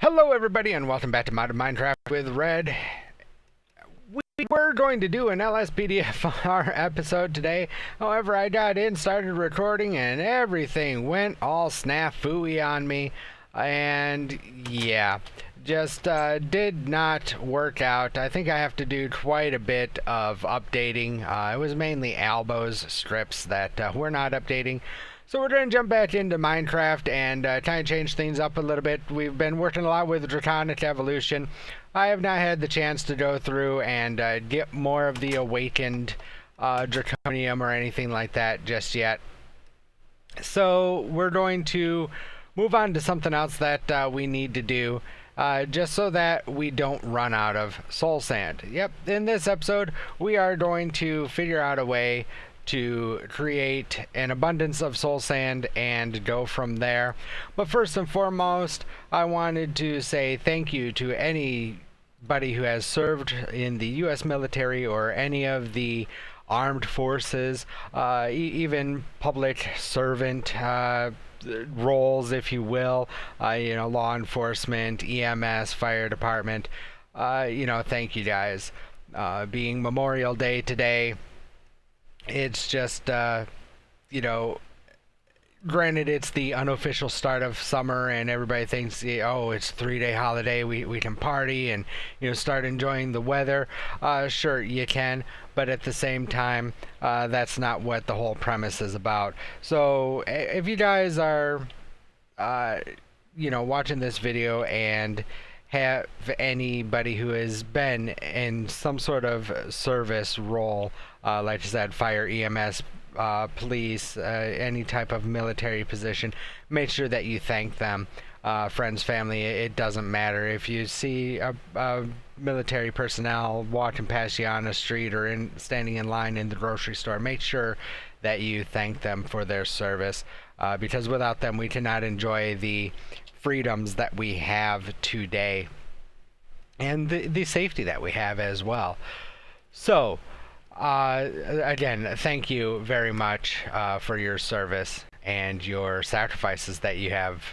Hello everybody and welcome back to Modded Minecraft with Red. We were going to do an LSPDFR episode today. However, I got in, started recording, and everything went all snafu-y on me. And yeah, just did not work out. I think I have to do quite a bit of updating. It was mainly Albo's scripts that we're not updating. So we're going to jump back into Minecraft and try and change things up a little bit. We've been working a lot with Draconic Evolution. I have not had the chance to go through and get more of the Awakened Draconium or anything like that just yet. So we're going to move on to something else that we need to do. Just so that we don't run out of Soulsand. Yep, in this episode, we are going to figure out a way to create an abundance of Soulsand and go from there. But first and foremost, I wanted to say thank you to anybody who has served in the U.S. military or any of the armed forces, even public servant roles, if you will, law enforcement, EMS, fire department. Thank you guys. Being Memorial Day today, it's just, granted it's the unofficial start of summer and everybody thinks, oh, it's a 3-day holiday, we can party and, start enjoying the weather. Sure, you can, but at the same time, that's not what the whole premise is about. So if you guys are, watching this video and have anybody who has been in some sort of service role, like I said, fire, EMS, police, any type of military position, make sure that you thank them. Friends, family, it doesn't matter. If you see a military personnel walking past you on the street or standing in line in the grocery store, make sure that you thank them for their service, because without them we cannot enjoy the freedoms that we have today and the safety that we have as well. So again, thank you very much for your service and your sacrifices that you have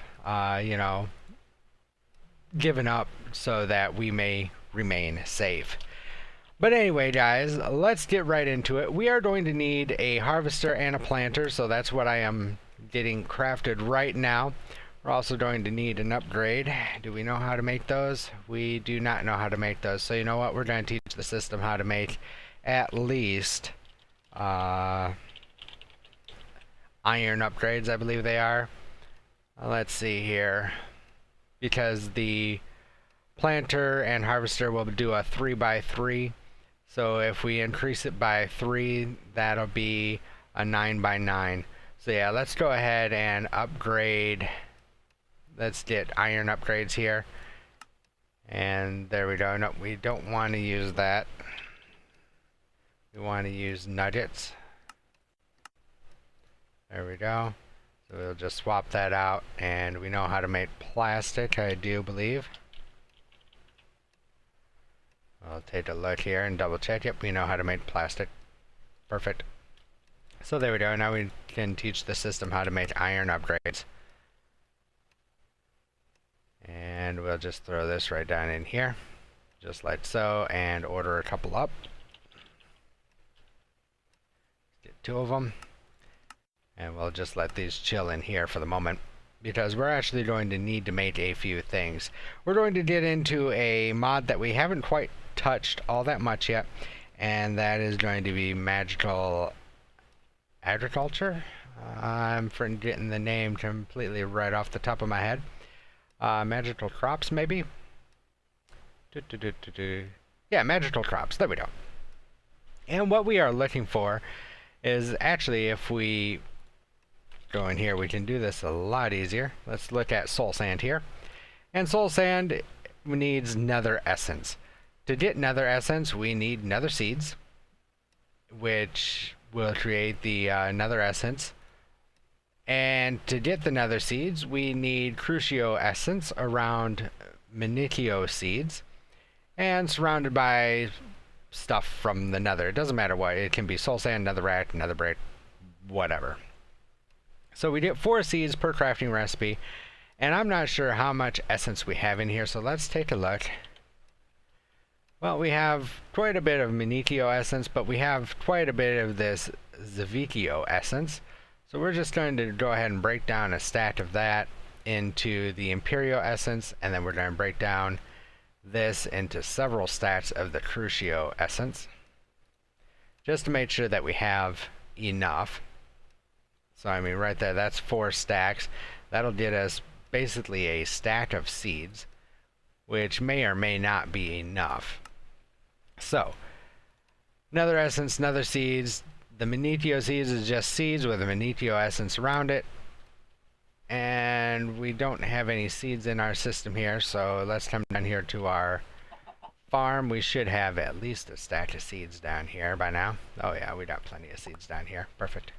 given up so that we may remain safe. But anyway, guys, let's get right into it. We are going to need a harvester and a planter, so that's what I am getting crafted right now. We're also going to need an upgrade. Do we know how to make those? We do not know how to make those. So you know what? We're going to teach the system how to make at least iron upgrades, I believe they are. Let's see here. Because the planter and harvester will do a 3x3. So if we increase it by 3, that'll be a 9x9. So yeah, let's go ahead and upgrade. Let's get iron upgrades here. And there we go. No, we don't want to use that. We want to use nuggets. There we go. So we'll just swap that out. And we know how to make plastic, I do believe. I'll take a look here and double check. Yep, we know how to make plastic. Perfect. So there we go. Now we can teach the system how to make iron upgrades. And we'll just throw this right down in here, just like so, and order a couple up. Get 2 of them. And we'll just let these chill in here for the moment, because we're actually going to need to make a few things. We're going to get into a mod that we haven't quite touched all that much yet, and that is going to be magical agriculture. I'm forgetting the name completely right off the top of my head. Magical crops, maybe? Yeah, magical crops. There we go. And what we are looking for is actually, if we go in here, we can do this a lot easier. Let's look at Soulsand here. And Soulsand needs nether essence. To get nether essence, we need nether seeds, which will create the nether essence. And to get the nether seeds, we need crucio essence around Minicio seeds, and surrounded by stuff from the nether. It doesn't matter what. It can be Soulsand, netherrack, netherbrick, whatever. So we get 4 seeds per crafting recipe, And I'm not sure how much essence we have in here, so let's take a look. Well, we have quite a bit of Manitio essence, but we have quite a bit of this Zavitio essence. So we're just going to go ahead and break down a stat of that into the Imperio essence, and then we're going to break down this into several stats of the Crucio essence, just to make sure that we have enough. So I mean, right there, that's 4 stacks. That'll get us basically a stack of seeds, which may or may not be enough. So, another essence, another seeds. The Manitio seeds is just seeds with a Manitio essence around it. And we don't have any seeds in our system here, so let's come down here to our farm. We should have at least a stack of seeds down here by now. Oh yeah, we got plenty of seeds down here. Perfect.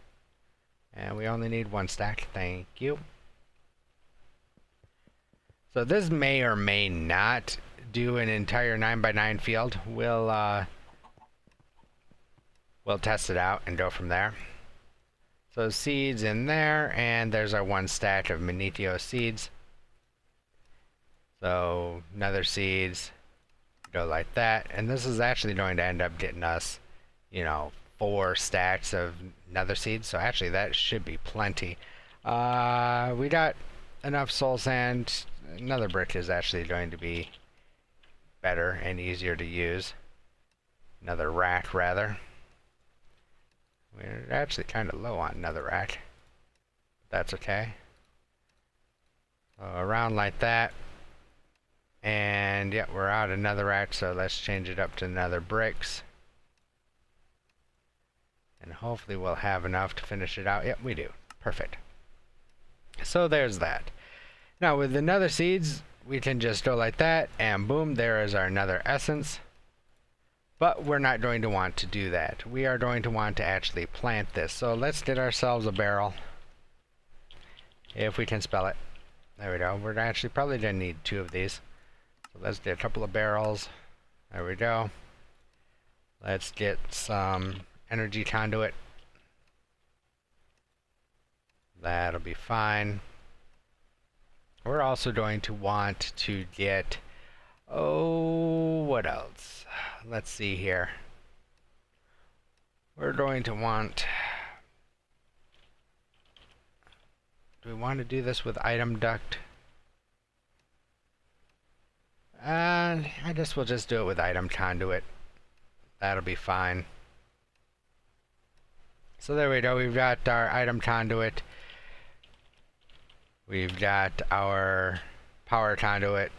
And we only need 1 stack. Thank you. So this may or may not do an entire 9x9 field. We'll test it out and go from there. So seeds in there, and there's our 1 stack of Manitio seeds. So another seeds, go like that, and this is actually going to end up getting us, you know, 4 stacks of nether seeds. So actually that should be plenty. We got enough soul sand. Another brick is actually going to be better and easier to use. Another rack, rather. We're actually kind of low on another rack. That's okay. Around like that. And yeah, we're out another rack, so let's change it up to another bricks. And hopefully we'll have enough to finish it out. Yep, we do. Perfect. So there's that. Now with the nether seeds, we can just go like that, and boom, there is our nether essence. But we're not going to want to do that. We are going to want to actually plant this. So let's get ourselves a barrel. If we can spell it. There we go. We're actually probably going to need 2 of these. So let's get a couple of barrels. There we go. Let's get some energy conduit. That'll be fine. We're also going to want to get, what else? Let's see here. We're going to want, do we want to do this with item duct? I guess we'll just do it with item conduit. That'll be fine. So there we go. We've got our item conduit. We've got our power conduit.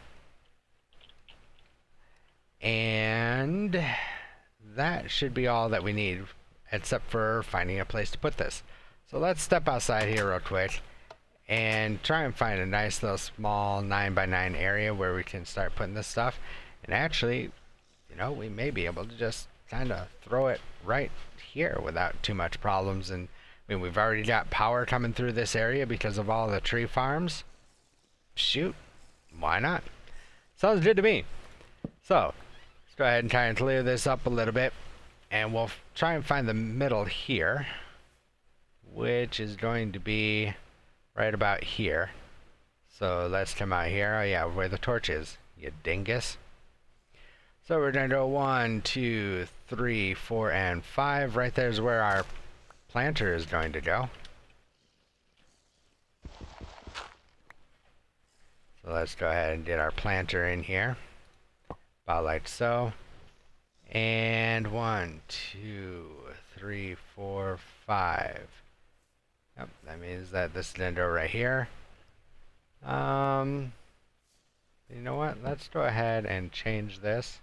And that should be all that we need, except for finding a place to put this. So let's step outside here real quick and try and find a nice little small 9x9 area where we can start putting this stuff. And actually, you know, we may be able to just kind of throw it right here without too much problems. And I mean, we've already got power coming through this area because of all the tree farms. Shoot, why not? Sounds good to me. So let's go ahead and try and clear this up a little bit, and we'll try and find the middle here, which is going to be right about here. So let's come out here. Oh yeah, where the torch is, you dingus. So we're gonna go 1, 2, 3, 4, and 5. Right there's where our planter is going to go. So let's go ahead and get our planter in here. About like so. And 1, 2, 3, 4, 5. Yep, that means that this is gonna go right here. You know what? Let's go ahead and change this.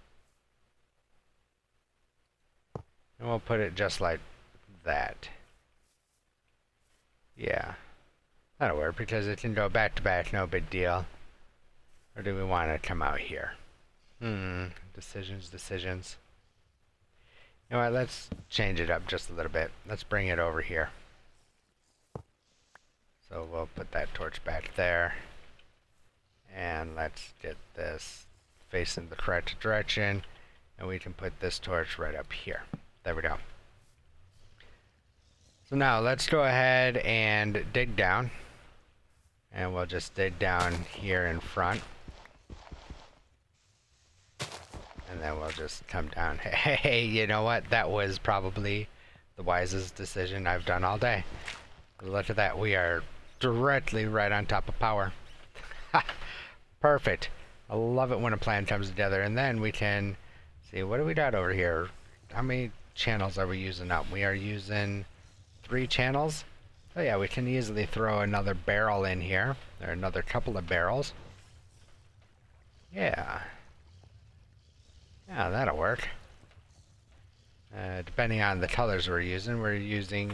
And we'll put it just like that. Yeah. That'll work because it can go back to back, no big deal. Or do we want to come out here? Decisions. You know what, let's change it up just a little bit. Let's bring it over here. So we'll put that torch back there. And let's get this facing the correct direction. And we can put this torch right up here. There we go. So now let's go ahead and dig down. And we'll just dig down here in front. And then we'll just come down. Hey, you know what? That was probably the wisest decision I've done all day. Look at that. We are directly right on top of power. Perfect. I love it when a plan comes together. And then we can see, what do we got over here? How many channels are we using up? We are using 3 channels. Oh yeah, we can easily throw another barrel in here. Or another couple of barrels. Yeah. Yeah, that'll work. Depending on the colors we're using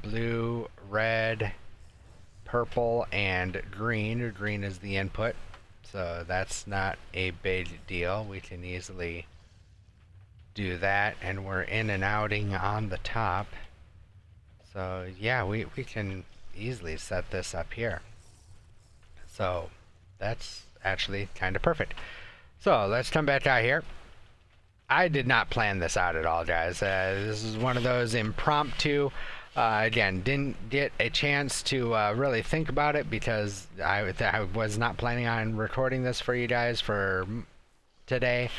blue, red, purple, and green. Green is the input, so that's not a big deal. We can easily do that, and we're in and outing on the top. So yeah, we can easily set this up here. So that's actually kind of perfect. So let's come back out here. I did not plan this out at all, guys. This is one of those impromptu. Again, didn't get a chance to really think about it because I was not planning on recording this for you guys for today.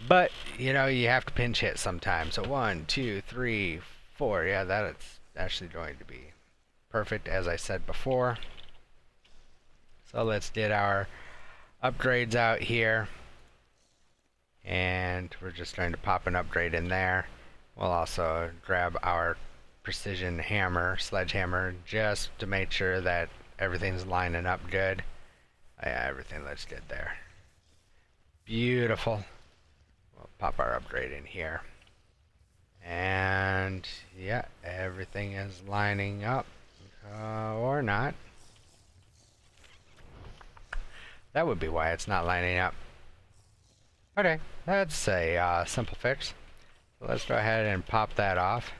But, you know, you have to pinch hit sometimes. So 1, 2, 3, 4. Yeah, that's actually going to be perfect, as I said before. So let's get our upgrades out here. And we're just going to pop an upgrade in there. We'll also grab our precision hammer, sledgehammer, just to make sure that everything's lining up good. Yeah, everything looks good there. Beautiful. We'll pop our upgrade in here. And yeah, everything is lining up. Or not. That would be why it's not lining up. Okay, that's a simple fix. So let's go ahead and pop that off.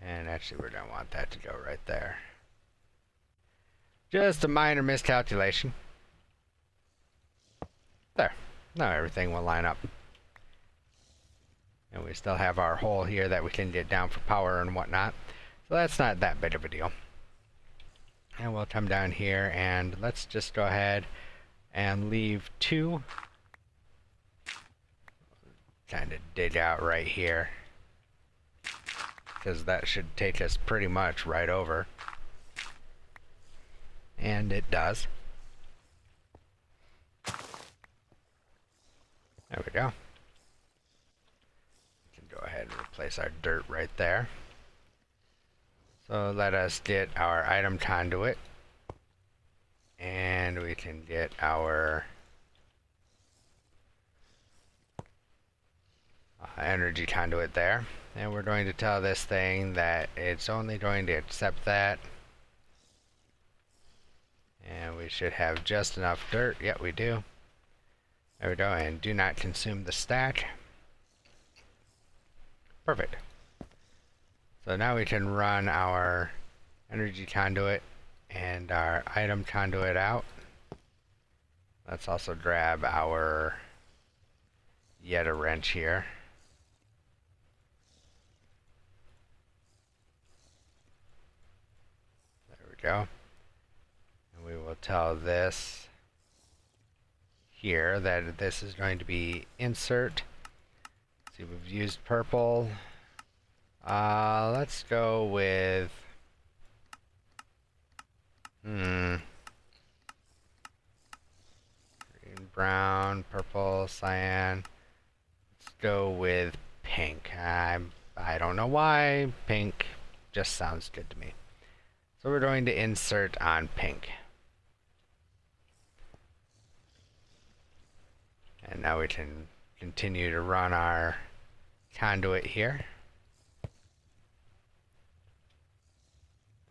And actually, we're going to want that to go right there. Just a minor miscalculation. There. Now everything will line up. And we still have our hole here that we can get down for power and whatnot. So that's not that big of a deal. And we'll come down here and let's just go ahead and leave 2. Kind of dig out right here. Because that should take us pretty much right over. And it does. There we go. We can go ahead and replace our dirt right there. So let us get our item conduit. And we can get our energy conduit there. And we're going to tell this thing that it's only going to accept that. And we should have just enough dirt. Yep, we do. There we go. And do not consume the stack. Perfect. So now we can run our energy conduit and our item conduit out. Let's also grab our Yeta wrench here. There we go. And we will tell this here that this is going to be insert. See, we've used purple. Let's go with green, brown, purple, cyan. Let's go with pink. I don't know why. Pink just sounds good to me. So we're going to insert on pink. And now we can continue to run our conduit here.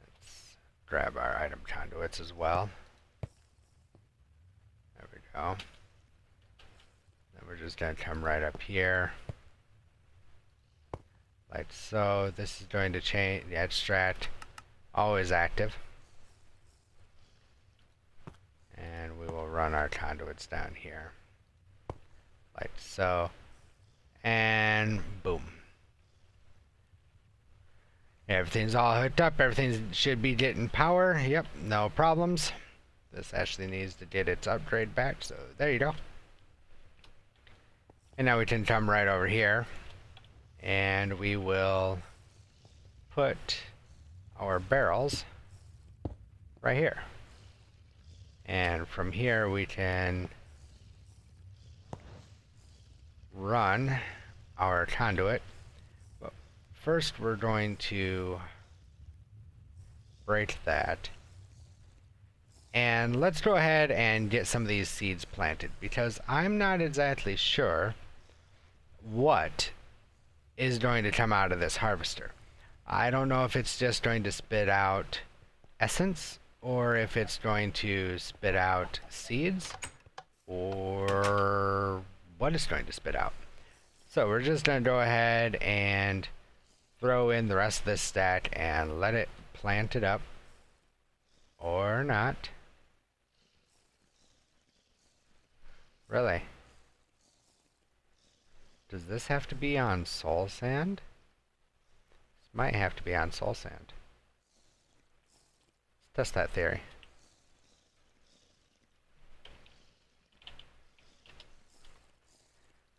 Let's grab our item conduits as well. There we go. Then we're just going to come right up here. Like so. This is going to change the extract. Always active. And we will run our conduits down here. Like so. And boom. Everything's all hooked up. Everything should be getting power. Yep, no problems. This actually needs to get its upgrade back, so there you go. And now we can come right over here, and we will put our barrels right here. And from here we can run our conduit. But first we're going to break that. And let's go ahead and get some of these seeds planted, because I'm not exactly sure what is going to come out of this harvester. I don't know if it's just going to spit out essence, or if it's going to spit out seeds, or what it's going to spit out. So we're just going to go ahead and throw in the rest of this stack and let it plant it up, or not. Really? Does this have to be on Soulsand? This might have to be on Soulsand. Let's test that theory.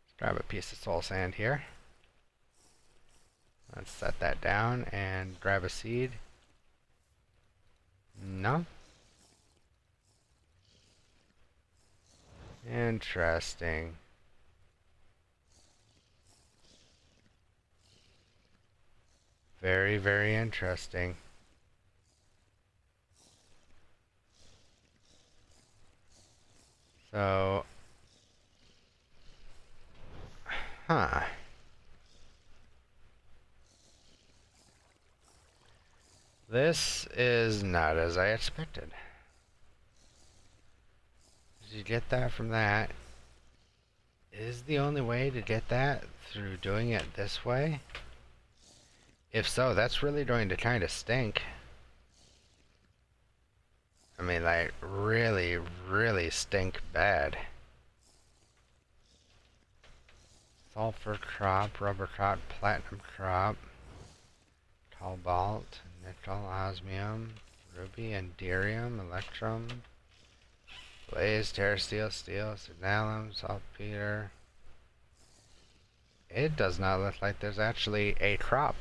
Let's grab a piece of Soulsand here. Let's set that down and grab a seed. No. Interesting. Very, very interesting. So, this is not as I expected. Did you get that from that? Is the only way to get that through doing it this way? If so, that's really going to kind of stink. I mean, like, really, really stink bad. Sulfur crop, rubber crop, platinum crop, cobalt, nickel, osmium, ruby, enderium, electrum, blaze, terrasteel, steel, signalum, saltpeter. It does not look like there's actually a crop.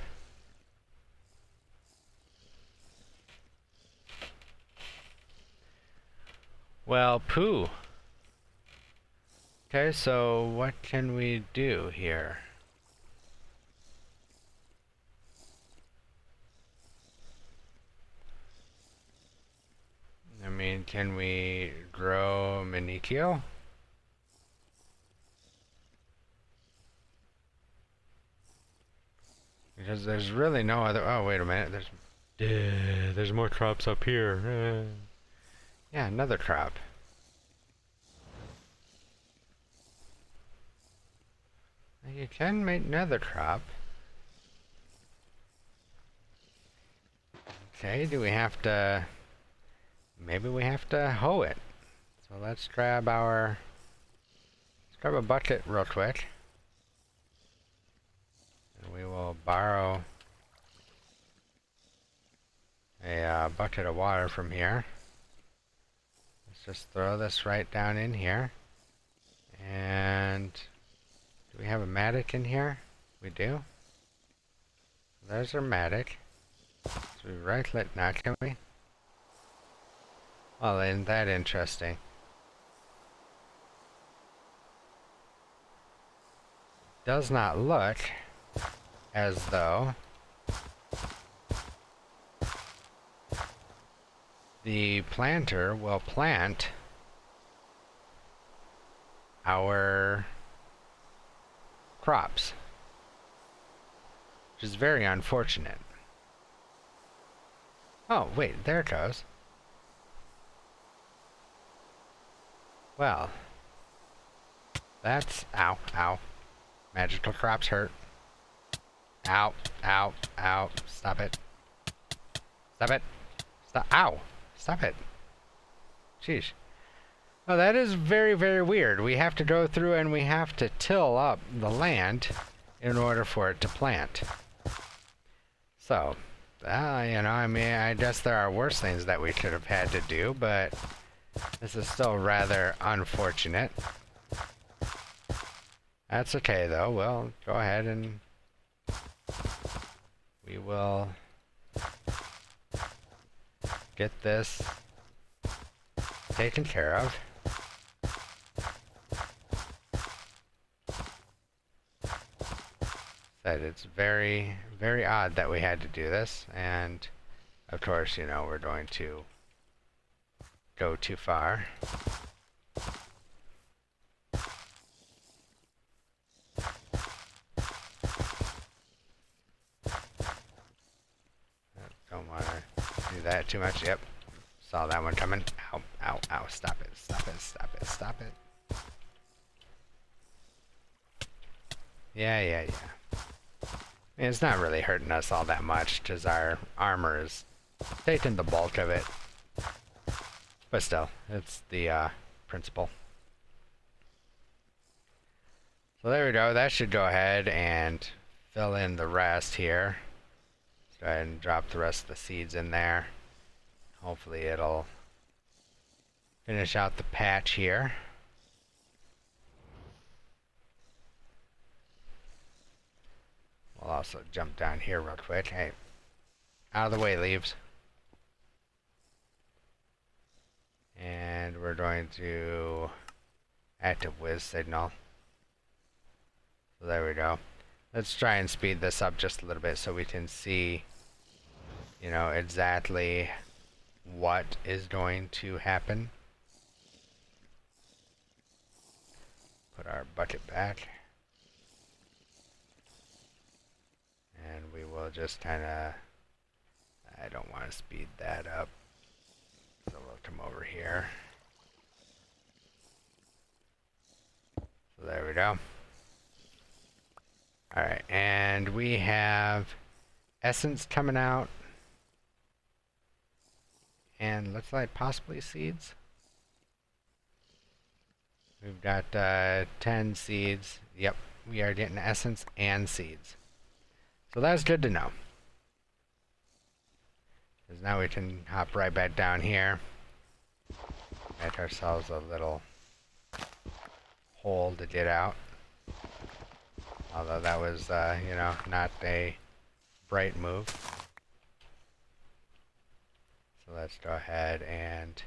Well, poo. Okay, so what can we do here? I mean, can we grow Manicchio? Because there's really no other... Oh, wait a minute. There's more crops up here. Yeah, another crop. You can make another crop. Okay, do we have to... Maybe we have to hoe it. So let's grab our... Let's grab a bucket real quick. And we will borrow a bucket of water from here. Just throw this right down in here. And do we have a mattock in here? We do. There's our mattock. So we right click now, can we? Well, isn't that interesting? Does not look as though the planter will plant our crops, which is very unfortunate. Oh, wait, there it goes. Well, that's... Ow, ow. Magical crops hurt. Ow, ow, ow. Stop it. Stop it. Stop. Ow. Stop it. Sheesh. Oh, that is very, very weird. We have to go through and we have to till up the land in order for it to plant. So, You know, I mean, I guess there are worse things that we should have had to do, but this is still rather unfortunate. That's okay, though. We'll go ahead and we will get this taken care of. That it's very, very odd that we had to do this, and of course, you know, we're going to go too far. Don't want to do that too much. Yep, saw that one coming. Ow, ow, ow, stop it, stop it, stop it, stop it. Yeah. I mean, it's not really hurting us all that much, because our armor is taking the bulk of it. But still, it's the principle. So there we go. That should go ahead and fill in the rest here. Let's go ahead and drop the rest of the seeds in there. Hopefully it'll finish out the patch here. We'll also jump down here real quick. Hey, out of the way, leaves. And we're going to active whiz signal. So there we go. Let's try and speed this up just a little bit so we can see, you know, exactly what is going to happen. Put our bucket back. And we will just kind of, I don't want to speed that up. So we'll come over here. So there we go. Alright, and we have essence coming out. And looks like possibly seeds. We've got 10 seeds. Yep, we are getting essence and seeds. So that's good to know. Because now we can hop right back down here. Make ourselves a little hole to get out. Although that was, you know, not a bright move. So let's go ahead and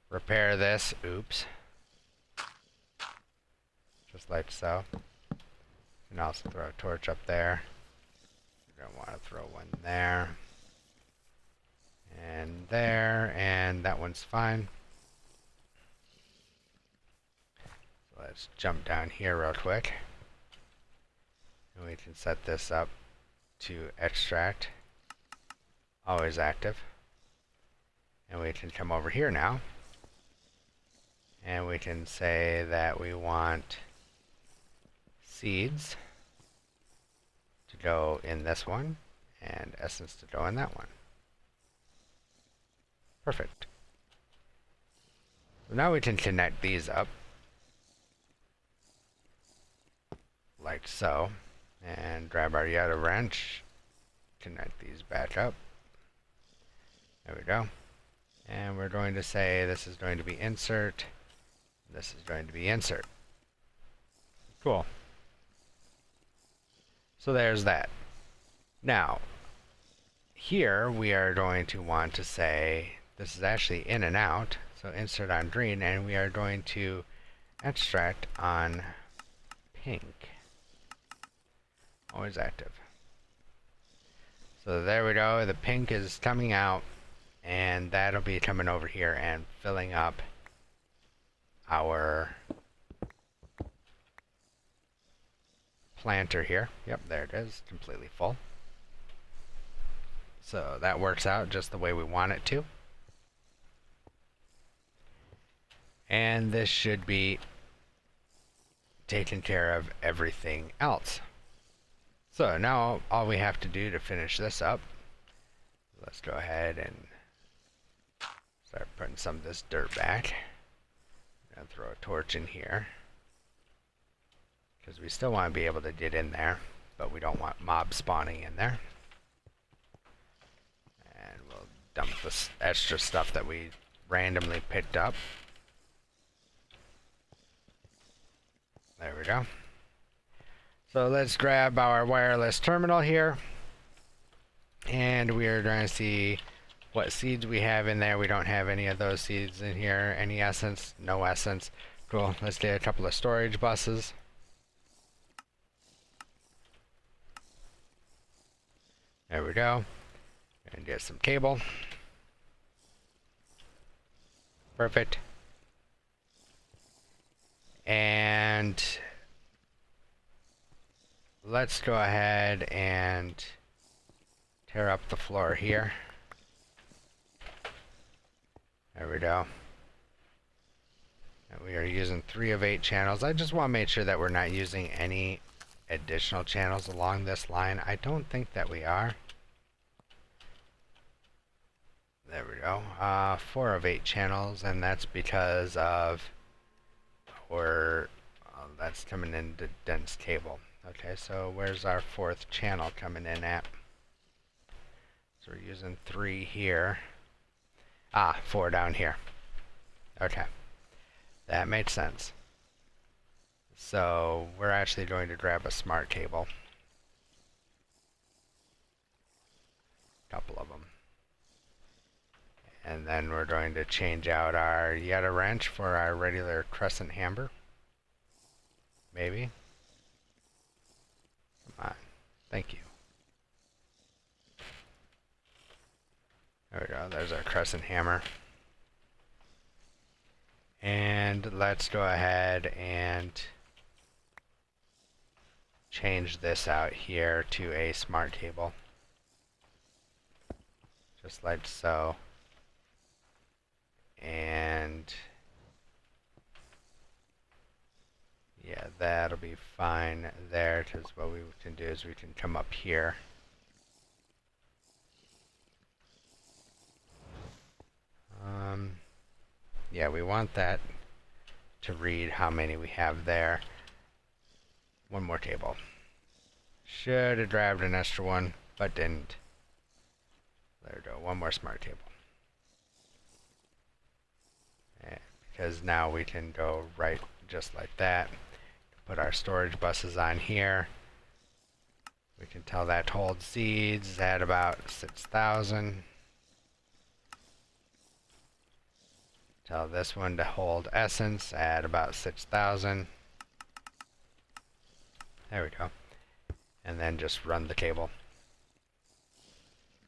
repair this. Oops. Just like so. You can also throw a torch up there. You're going to want to throw one there. And there. And that one's fine. So let's jump down here real quick. And we can set this up to extract. Always active. And we can come over here now. And we can say that we want seeds to go in this one and essence to go in that one. Perfect. So now we can connect these up like so, and grab our Yellow wrench, connect these back up. There we go. And we're going to say this is going to be insert, this is going to be insert. Cool. So there's that. Now, here we are going to want to say this is actually in and out, so insert on green, and we are going to extract on pink. Always active. So there we go, the pink is coming out, and that'll be coming over here and filling up our planter here. Yep, there it is, completely full. So that works out just the way we want it to. And this should be taking care of everything else. So now all we have to do to finish this up, let's go ahead and start putting some of this dirt back. And throw a torch in here, because we still want to be able to get in there, but we don't want mobs spawning in there. dump this extra stuff that we randomly picked up. There we go. So let's grab our wireless terminal here. And we are going to see what seeds we have in there. We don't have any of those seeds in here. Any essence? No essence. Cool. Let's do a couple of storage buses. There we go. And get some cable. Perfect. And let's go ahead and tear up the floor here. There we go. And we are using 3 of 8 channels. I just want to make sure that we're not using any additional channels along this line. I don't think that we are. There we go. 4 of 8 channels, and that's because of that's coming into dense cable. Okay, so where's our 4th channel coming in at? So we're using 3 here. 4 down here. Okay, that makes sense. So we're actually going to grab a smart cable. Couple of them. And then we're going to change out our Yetta wrench for our regular crescent hammer. Maybe. Come on. Thank you. There we go. There's our crescent hammer. And let's go ahead and change this out here to a smart cable. Just like so. And yeah, that'll be fine there, because what we can do is we can come up here. Yeah, we want that to read how many we have there. One more table. Should have grabbed an extra one, but didn't. There we go, one more smart table. Because now we can go right just like that. Put our storage buses on here. We can tell that to hold seeds at about 6,000. Tell this one to hold essence at about 6,000. There we go. And then just run the cable.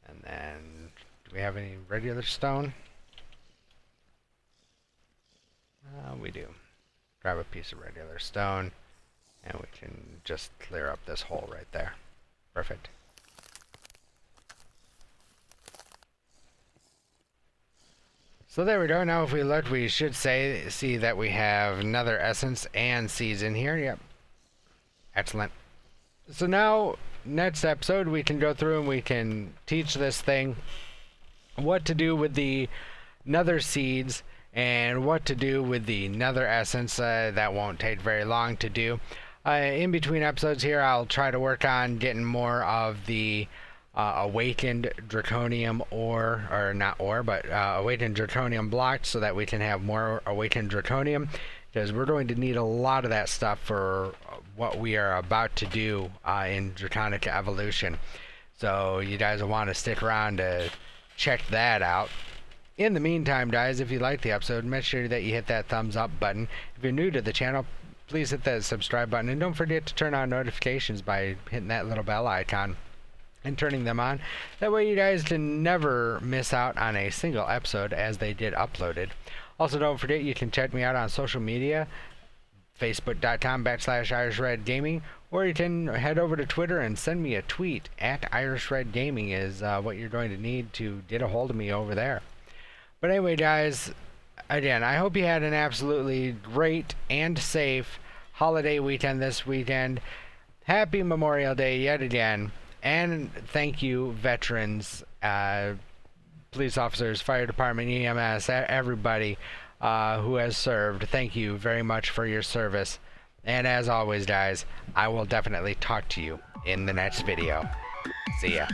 And then, do we have any regular stone? We do. Grab a piece of regular stone, and we can just clear up this hole right there. Perfect. So there we go. Now if we look, we should see that we have another essence and seeds in here. Yep. Excellent. So now, next episode, we can go through and we can teach this thing what to do with the nether seeds and what to do with the nether essence. That won't take very long to do. In between episodes here, I'll try to work on getting more of the awakened draconium ore, or not ore, but awakened draconium blocks, so that we can have more awakened draconium, because we're going to need a lot of that stuff for what we are about to do in Draconic Evolution. So you guys will want to stick around to check that out. In the meantime, guys, if you liked the episode, make sure that you hit that thumbs up button. If you're new to the channel, please hit that subscribe button, and don't forget to turn on notifications by hitting that little bell icon and turning them on. That way you guys can never miss out on a single episode as they get uploaded. Also, don't forget you can check me out on social media, facebook.com/IrishRedGaming, or you can head over to Twitter and send me a tweet at IrishRedGaming is what you're going to need to get a hold of me over there. But anyway, guys, again, I hope you had an absolutely great and safe holiday weekend this weekend. Happy Memorial Day yet again. And thank you, veterans, police officers, fire department, EMS, everybody who has served. Thank you very much for your service. And as always, guys, I will definitely talk to you in the next video. See ya.